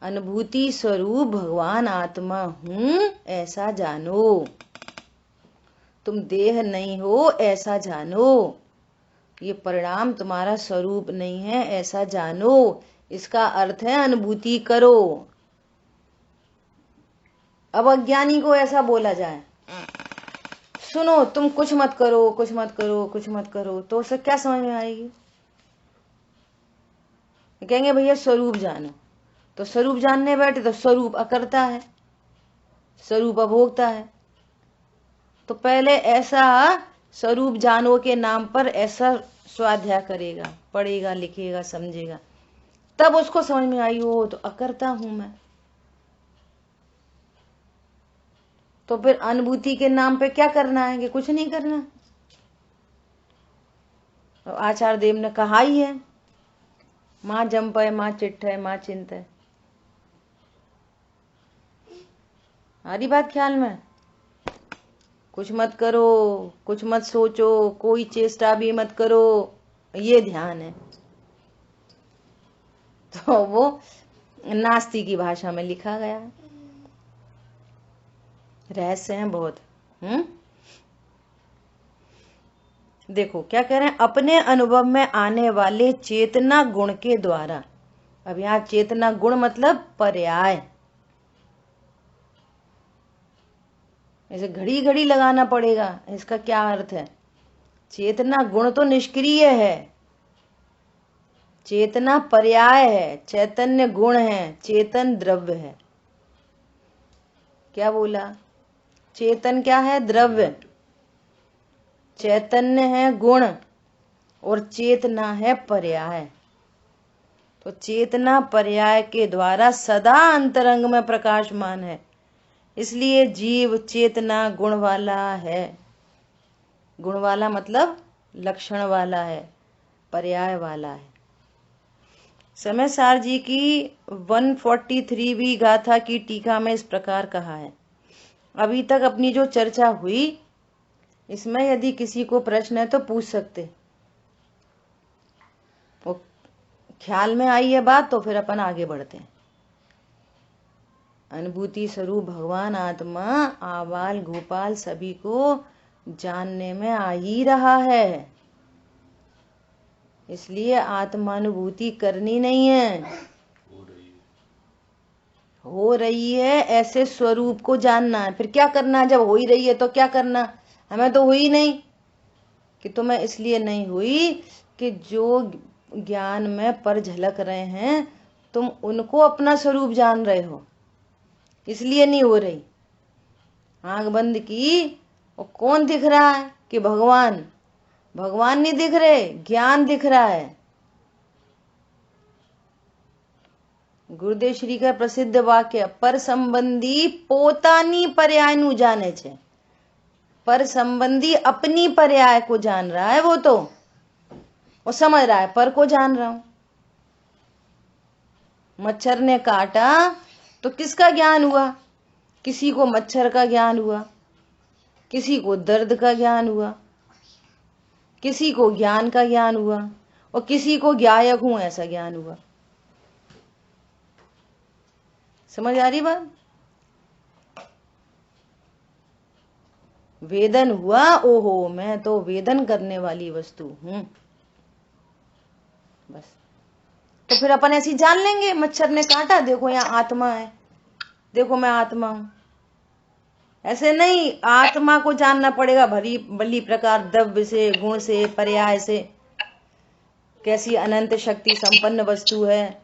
अनुभूति स्वरूप भगवान आत्मा हूं ऐसा जानो। तुम देह नहीं हो ऐसा जानो। ये परिणाम तुम्हारा स्वरूप नहीं है ऐसा जानो। इसका अर्थ है अनुभूति करो। अब अज्ञानी को ऐसा बोला जाए, सुनो तुम कुछ मत करो, कुछ मत करो, कुछ मत करो, तो उसे क्या समझ में आएगी? कहेंगे भैया स्वरूप जानो। तो स्वरूप जानने बैठे तो स्वरूप अकर्ता है, स्वरूप अभोक्ता है। तो पहले ऐसा स्वरूप जानो के नाम पर ऐसा स्वाध्याय करेगा, पढ़ेगा, लिखेगा, समझेगा, तब उसको समझ में आई हो तो अकर्ता हूं मैं। तो फिर अनुभूति के नाम पे क्या करना है कि कुछ नहीं करना। तो आचार्य देव ने कहा ही है, मां जंप है, मां चिट्ठ है, मां चिंत है। हरी बात ख्याल में? कुछ मत करो, कुछ मत सोचो, कोई चेष्टा भी मत करो, ये ध्यान है। तो वो नास्ती की भाषा में लिखा गया है। रहस्य है बहुत। देखो क्या कह रहे हैं, अपने अनुभव में आने वाले चेतना गुण के द्वारा। अब यहाँ चेतना गुण मतलब पर्याय। ऐसे घड़ी घड़ी लगाना पड़ेगा, इसका क्या अर्थ है? चेतना गुण तो निष्क्रिय है, चेतना पर्याय है, चैतन्य गुण है, चेतन द्रव्य है। क्या बोला? चेतन क्या है? द्रव्य। चैतन्य है गुण, और चेतना है पर्याय। तो चेतना पर्याय के द्वारा सदा अंतरंग में प्रकाशमान है, इसलिए जीव चेतना गुण वाला है। गुण वाला मतलब लक्षण वाला है, पर्याय वाला है। समय सार जी की 143वीं गाथा की टीका में इस प्रकार कहा है। अभी तक अपनी जो चर्चा हुई, इसमें यदि किसी को प्रश्न है तो पूछ सकते। वो ख्याल में आई है बात तो फिर अपन आगे बढ़ते हैं। अनुभूति स्वरूप भगवान आत्मा आबाल गोपाल सभी को जानने में आ ही रहा है, इसलिए आत्मानुभूति करनी नहीं है, हो रही है। ऐसे स्वरूप को जानना है। फिर क्या करना है? जब हो ही रही है तो क्या करना? हमें तो हुई नहीं कि तुम्हें इसलिए नहीं हुई कि जो ज्ञान में पर झलक रहे हैं तुम उनको अपना स्वरूप जान रहे हो, इसलिए नहीं हो रही। आंख बंद की और कौन दिख रहा है कि भगवान। भगवान नहीं दिख रहे, ज्ञान दिख रहा है। गुरुदेव श्री का प्रसिद्ध वाक्य, पर संबंधी पोतानी पर्यायनु जाने छे। पर संबंधी अपनी पर्याय को जान रहा है, वो समझ रहा है पर को जान रहा हूं। मच्छर ने काटा तो किसका ज्ञान हुआ? किसी को मच्छर का ज्ञान हुआ, किसी को दर्द का ज्ञान हुआ, किसी को ज्ञान का ज्ञान हुआ, और किसी को ज्ञायक हूं ऐसा ज्ञान हुआ। समझ आ रही बात? वेदन हुआ, ओहो मैं तो वेदन करने वाली वस्तु हूं, बस। तो फिर अपन ऐसी जान लेंगे, मच्छर ने काटा, देखो यहाँ आत्मा है, देखो मैं आत्मा हूं। ऐसे नहीं, आत्मा को जानना पड़ेगा भली भली प्रकार, द्रव्य से, गुण से, पर्याय से, कैसी अनंत शक्ति संपन्न वस्तु है।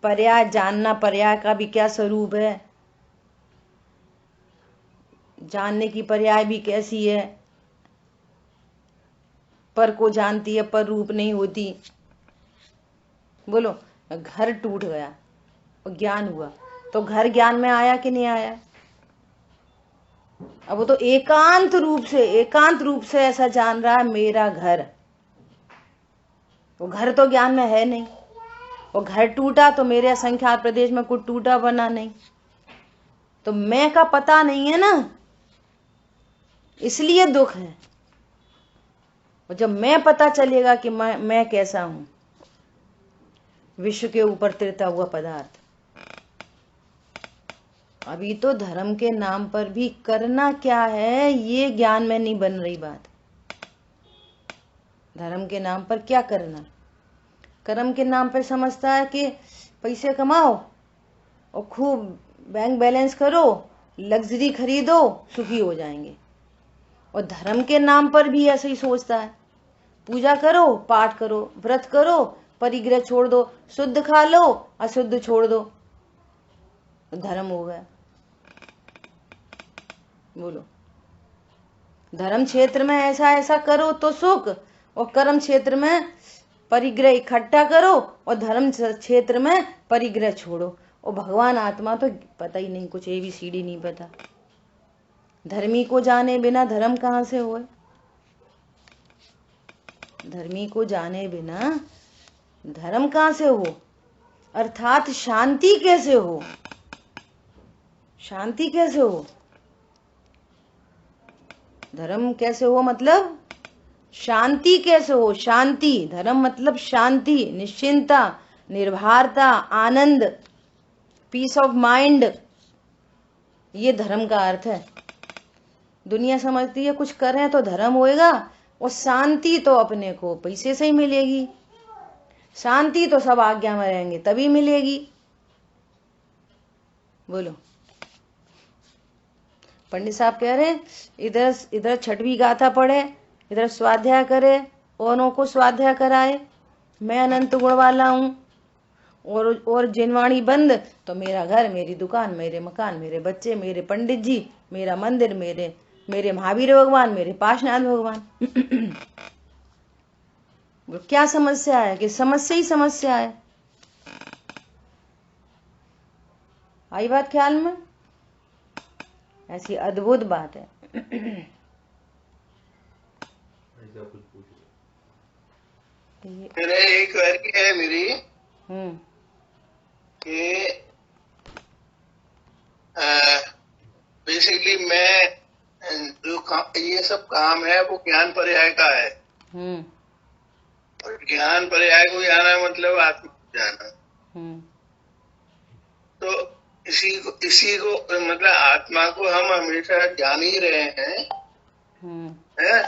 पर्याय जानना, पर्याय का भी क्या स्वरूप है, जानने की पर्याय भी कैसी है। पर को जानती है, पर रूप नहीं होती। बोलो, घर टूट गया और ज्ञान हुआ, तो घर ज्ञान में आया कि नहीं आया? अब वो तो एकांत रूप से ऐसा जान रहा है, मेरा घर। वो घर तो ज्ञान में है नहीं। वो घर टूटा तो मेरे असंख्यात प्रदेश में कुछ टूटा बना नहीं, तो मैं का पता नहीं है ना, इसलिए दुख है। और जब मैं पता चलेगा कि मैं कैसा हूं, विश्व के ऊपर तैरता हुआ पदार्थ। अभी तो धर्म के नाम पर भी करना क्या है ये ज्ञान में नहीं बन रही बात। धर्म के नाम पर क्या करना? कर्म के नाम पर समझता है कि पैसे कमाओ और खूब बैंक बैलेंस करो, लग्जरी खरीदो, सुखी हो जाएंगे। और धर्म के नाम पर भी ऐसे ही सोचता है, पूजा करो, पाठ करो, व्रत करो, परिग्रह छोड़ दो, शुद्ध खा लो, अशुद्ध छोड़ दो, धर्म हो गया। बोलो, धर्म क्षेत्र में ऐसा ऐसा करो तो सुख, और कर्म क्षेत्र में परिग्रह इकट्ठा करो, और धर्म क्षेत्र में परिग्रह छोड़ो। और भगवान आत्मा तो पता ही नहीं, कुछ ABCD नहीं पता। धर्मी को जाने बिना धर्म कहां से होए? धर्मी को जाने बिना धर्म कहां से हो? अर्थात शांति कैसे हो? शांति कैसे हो? धर्म कैसे हो मतलब शांति कैसे हो? शांति, धर्म मतलब शांति, निश्चिंता, निर्भरता, आनंद, पीस ऑफ माइंड, ये धर्म का अर्थ है। दुनिया समझती है कुछ कर रहे हैं तो धर्म होएगा, और शांति तो अपने को पैसे से ही मिलेगी, शांति तो सब आज्ञा में रहेंगे तभी मिलेगी। बोलो, पंडित साहब कह रहे इधर छठवीं गाथा पढ़े, इधर स्वाध्याय करे, औरों को स्वाध्याय कराए, मैं अनंत गुण वाला हूं, और जिनवाणी बंद तो मेरा घर, मेरी दुकान, मेरे मकान, मेरे बच्चे, मेरे पंडित जी, मेरा मंदिर, मेरे महावीर भगवान, मेरे पाशनाथ भगवान। क्या समस्या है? कि समस्या ही समस्या है। आई बात ख्याल में? ऐसी अद्भुत बात है। मेरा एक क्वेरी है मेरी कि बेसिकली मैं जो ये सब काम है वो ज्ञान पर्याय का है, और ज्ञान पर्याय को जाना मतलब आत्मा को जाना। तो इसी को मतलब आत्मा को हम हमेशा जान ही रहे हैं, है?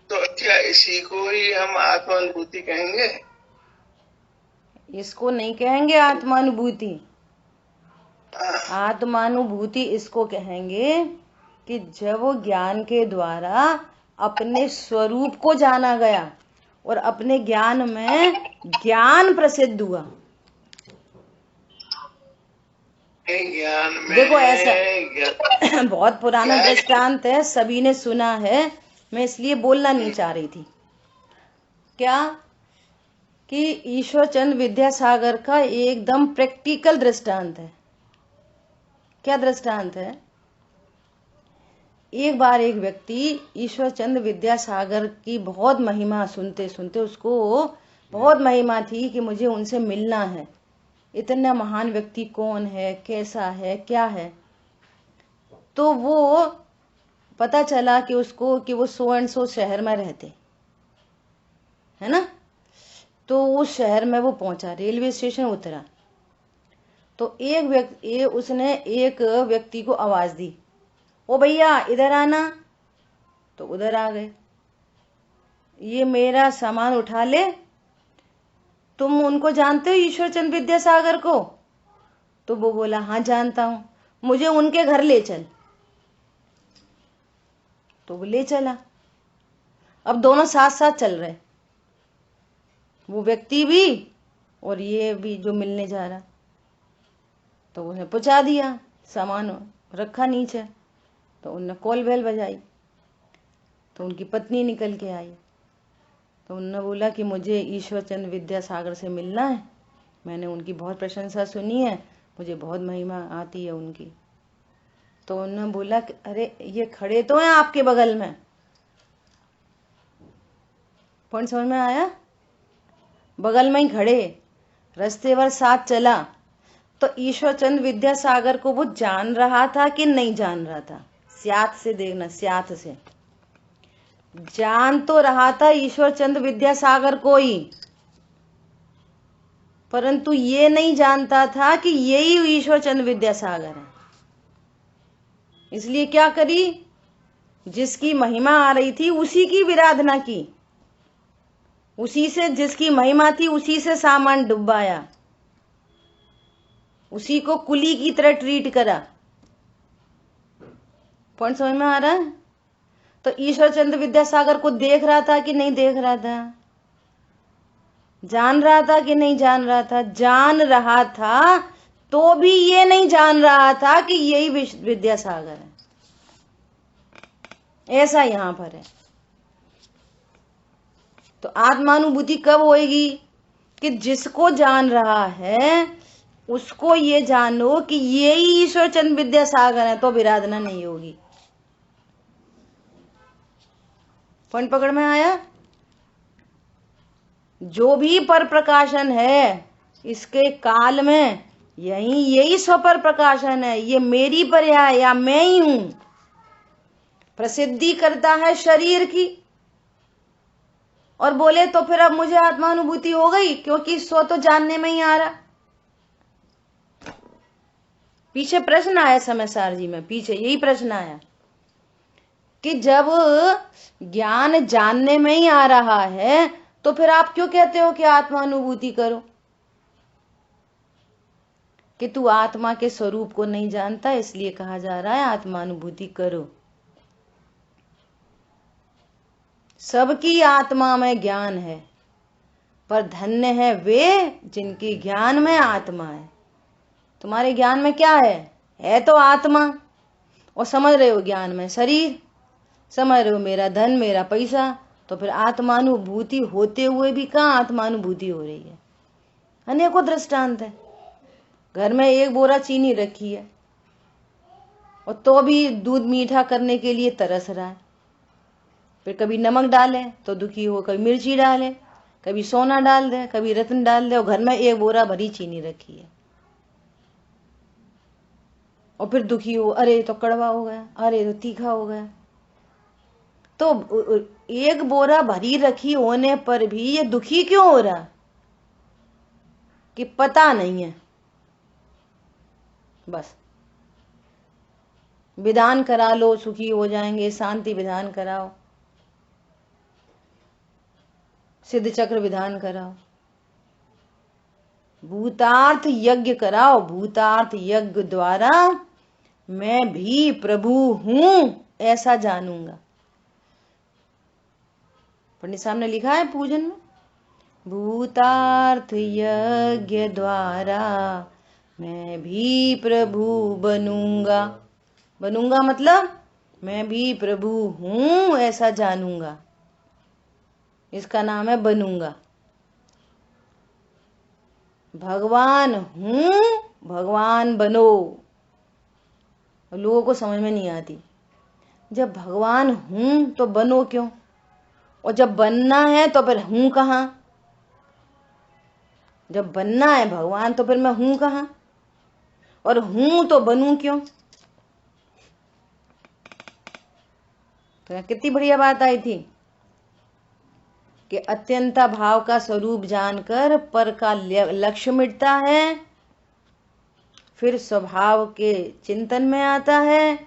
तो क्या इसी को ही हम आत्मानुभूति कहेंगे? इसको नहीं कहेंगे आत्मानुभूति। आत्मानुभूति इसको कहेंगे कि जब वो ज्ञान के द्वारा अपने स्वरूप को जाना गया और अपने ज्ञान में ज्ञान प्रसिद्ध हुआ, ज्ञान में देखो ऐसा बहुत पुराना दृष्टांत है, सभी ने सुना है, मैं इसलिए बोलना नहीं चाह रही थी। क्या कि ईश्वर चंद्र विद्यासागर का एकदम प्रैक्टिकल दृष्टांत है। क्या दृष्टांत है? एक बार एक व्यक्ति ईश्वर चंद्र विद्यासागर की बहुत महिमा सुनते सुनते, उसको बहुत महिमा थी कि मुझे उनसे मिलना है, इतना महान व्यक्ति कौन है, कैसा है, क्या है। तो वो पता चला कि उसको कि वो सो एंड सो शहर में रहते है ना। तो उस शहर में वो पहुंचा, रेलवे स्टेशन उतरा, तो उसने एक व्यक्ति को आवाज दी, ओ भैया इधर आना। तो उधर आ गए, ये मेरा सामान उठा ले। तुम उनको जानते हो, ईश्वर चंद्र विद्यासागर को? तो वो बोला, हाँ जानता हूं, मुझे उनके घर ले चल। तो वो ले चला। अब दोनों साथ साथ चल रहे, वो व्यक्ति भी और ये भी जो मिलने जा रहा। तो उसने पहुंचा दिया, सामान रखा नीचे। तो उनने कॉल बेल बजाई, तो उनकी पत्नी निकल के आई। तो उन्होंने बोला कि मुझे ईश्वर चंद्र विद्यासागर से मिलना है, मैंने उनकी बहुत प्रशंसा सुनी है, मुझे बहुत महिमा आती है उनकी। तो उन्होंने बोला कि अरे ये खड़े तो हैं आपके बगल में। पॉइंट समझ में आया? बगल में ही खड़े, रास्ते भर साथ चला। तो ईश्वर चंद्र विद्यासागर को वो जान रहा था कि नहीं जान रहा था? स्यात से देखना, स्यात से जान तो रहा था ईश्वर चंद्र विद्यासागर को ही, परंतु ये नहीं जानता था कि यही ईश्वर चंद्र विद्यासागर है। इसलिए क्या करी, जिसकी महिमा आ रही थी उसी की विराधना की, उसी से, जिसकी महिमा थी उसी से सामान डुबाया, उसी को कुली की तरह ट्रीट करा। पॉइंट समझ में आ रहा है? तो ईश्वर चंद्र विद्यासागर को देख रहा था कि नहीं देख रहा था? जान रहा था कि नहीं जान रहा था? जान रहा था, तो भी ये नहीं जान रहा था कि यही विद्यासागर है। ऐसा यहां पर है। तो आत्मानुभूति कब होएगी? कि जिसको जान रहा है उसको ये जानो कि यही ईश्वर चंद्र विद्यासागर है, तो विराधना नहीं होगी। पॉइंट पकड़ में आया? जो भी पर प्रकाशन है इसके काल में, यही स्वर प्रकाशन है, ये मेरी पर्याय या मैं ही हूं। प्रसिद्धि करता है शरीर की, और बोले तो फिर अब मुझे आत्मानुभूति हो गई, क्योंकि स्व तो जानने में ही आ रहा। पीछे प्रश्न आया समयसार जी में, पीछे यही प्रश्न आया कि जब ज्ञान जानने में ही आ रहा है तो फिर आप क्यों कहते हो कि आत्मानुभूति करो? कि तू आत्मा के स्वरूप को नहीं जानता, इसलिए कहा जा रहा है आत्मानुभूति करो। सबकी आत्मा में ज्ञान है, पर धन्य है वे जिनकी ज्ञान में आत्मा है। तुम्हारे ज्ञान में क्या है तो आत्मा, और समझ रहे हो ज्ञान में शरीर, समझ रहे हो मेरा धन, मेरा पैसा। तो फिर आत्मानुभूति होते हुए भी कहाँ आत्मानुभूति हो रही है? अनेकों दृष्टांत है। घर में एक बोरा चीनी रखी है और तो भी दूध मीठा करने के लिए तरस रहा है। फिर कभी नमक डाले तो दुखी हो, कभी मिर्ची डाले, कभी सोना डाल दे, कभी रत्न डाल दे, और घर में एक बोरा भरी चीनी रखी है और फिर दुखी हो, अरे तो कड़वा हो गया, अरे तो तीखा हो गया। तो एक बोरा भरी रखी होने पर भी ये दुखी क्यों हो रहा? कि पता नहीं है। बस विधान करा लो सुखी हो जाएंगे, शांति विधान कराओ, सिद्ध चक्र विधान कराओ, भूतार्थ यज्ञ कराओ, भूतार्थ यज्ञ द्वारा मैं भी प्रभु हूं ऐसा जानूंगा। पंडित साहब ने लिखा है पूजन में, भूतार्थ यज्ञ द्वारा मैं भी प्रभु बनूंगा। बनूंगा मतलब मैं भी प्रभु हूं ऐसा जानूंगा, इसका नाम है बनूंगा। भगवान हूं, भगवान बनो। लोगों को समझ में नहीं आती, जब भगवान हूं तो बनो क्यों, और जब बनना है तो फिर हूं कहां। जब बनना है भगवान तो फिर मैं हूं कहां, और हूं तो बनूं क्यों। तो कितनी बढ़िया बात आई थी कि अत्यंता भाव का स्वरूप जानकर पर का लक्ष्य मिटता है, फिर स्वभाव के चिंतन में आता है।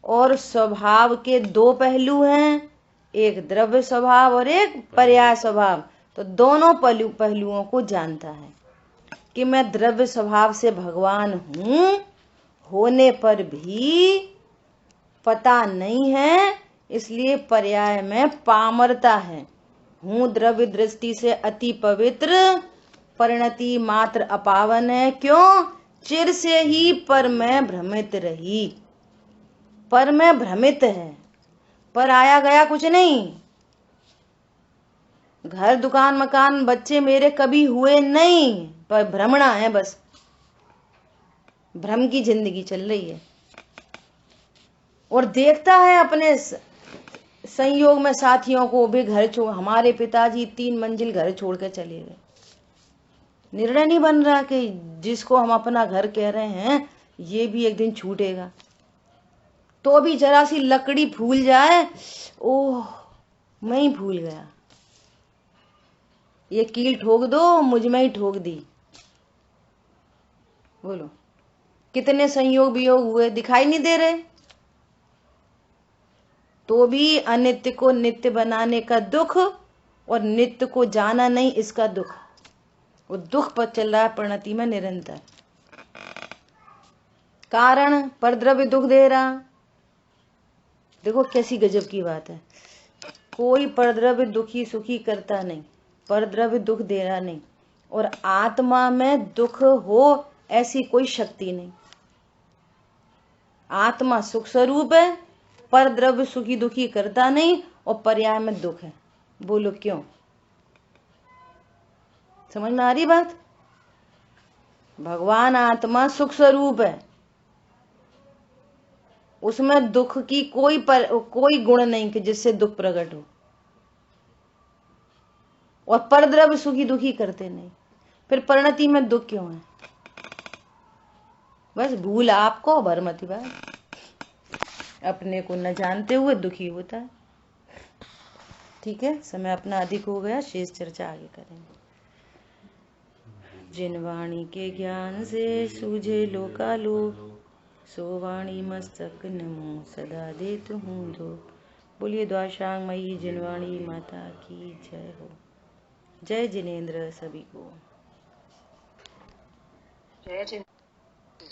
और स्वभाव के दो पहलू हैं, एक द्रव्य स्वभाव और एक पर्याय स्वभाव। तो दोनों पहलुओं को जानता है कि मैं द्रव्य स्वभाव से भगवान हूं होने पर भी पता नहीं है, इसलिए पर्याय में पामरता है। हूं द्रव्य दृष्टि से अति पवित्र, परिणति मात्र अपावन है। क्यों? चिर से ही पर मैं भ्रमित रही। पर मैं भ्रमित है, पर आया गया कुछ नहीं। घर दुकान मकान बच्चे मेरे कभी हुए नहीं, पर भ्रमणा है बस। भ्रम की जिंदगी चल रही है। और देखता है अपने संयोग में साथियों को भी घर छोड़, हमारे पिताजी 3 मंजिल घर छोड़ के चले गए। निर्णय नहीं बन रहा कि जिसको हम अपना घर कह रहे हैं ये भी एक दिन छूटेगा। तो भी जरा सी लकड़ी फूल जाए, ओह मैं ही भूल गया, ये कील ठोक दो, मुझ में ही ठोक दी। बोलो कितने संयोग वियोग हुए, दिखाई नहीं दे रहे। तो भी अनित्य को नित्य बनाने का दुख, और नित्य को जाना नहीं इसका दुख। वो दुख पर चल रहा है परिणति में निरंतर। कारण परद्रव्य दुख दे रहा। देखो कैसी गजब की बात है, कोई परद्रव्य दुखी सुखी करता नहीं, परद्रव्य दुख दे रहा नहीं, और आत्मा में दुख हो ऐसी कोई शक्ति नहीं। आत्मा सुख स्वरूप है, पर द्रव्य सुखी दुखी करता नहीं, और पर्याय में दुख है। बोलो क्यों? समझ में आ रही बात? भगवान आत्मा सुख स्वरूप है, उसमें दुख की कोई गुण नहीं कि जिससे दुख प्रकट हो, और पर द्रव्य सुखी दुखी करते नहीं, फिर परिणति में दुख क्यों है? बस भूल आपको, भरमती बात। अपने को न जानते हुए दुखी होता है। ठीक है, समय अपना अधिक हो गया, शेष चर्चा आगे करेंगे। जिन वाणी के ज्ञान से सूझे लोकालोक, सो वाणी मस्तक नमो सदा देत हूँ दो। बोलिए द्वाशांग मई जिनवाणी माता की जय हो। जय जिनेन्द्र सभी को। जय जिनेन्द्र।